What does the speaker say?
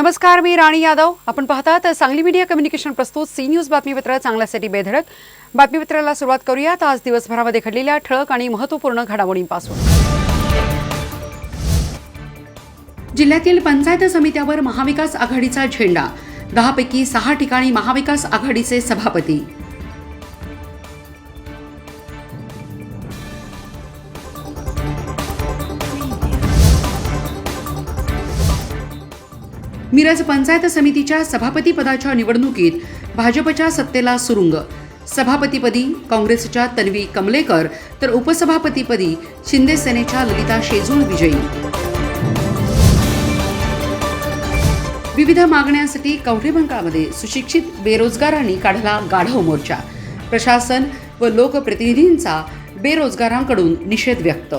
नमस्कार, मी राणी यादव. आपण पाहतात सांगली मीडिया कम्युनिकेशन प्रस्तुत सी न्यूज बातमीपत्र चांगल्यासाठी बेधडक. बातमीपत्राला सुरुवात करूयात आज दिवसभरामध्ये घडलेल्या ठळक आणि महत्त्वपूर्ण घडामोडींपासून. जिल्ह्यातील पंचायत समित्यावर महाविकास आघाडीचा झेंडा. 10 पैकी 6 ठिकाणी महाविकास आघाडीचे सभापती. मिरज पंचायत समितीच्या सभापतीपदाच्या निवडणुकीत भाजपच्या सत्तेला सुरुंग. सभापतीपदी काँग्रेसच्या तन्वी कमलेकर तर उपसभापतीपदी शिंदे सेनेच्या ललिता शेजूळ विजयी. विविध मागण्यांसाठी कवठेमंकाळमध्ये सुशिक्षित बेरोजगारांनी काढला गाढव मोर्चा. प्रशासन व लोकप्रतिनिधींचा बेरोजगारांकडून निषेध व्यक्त.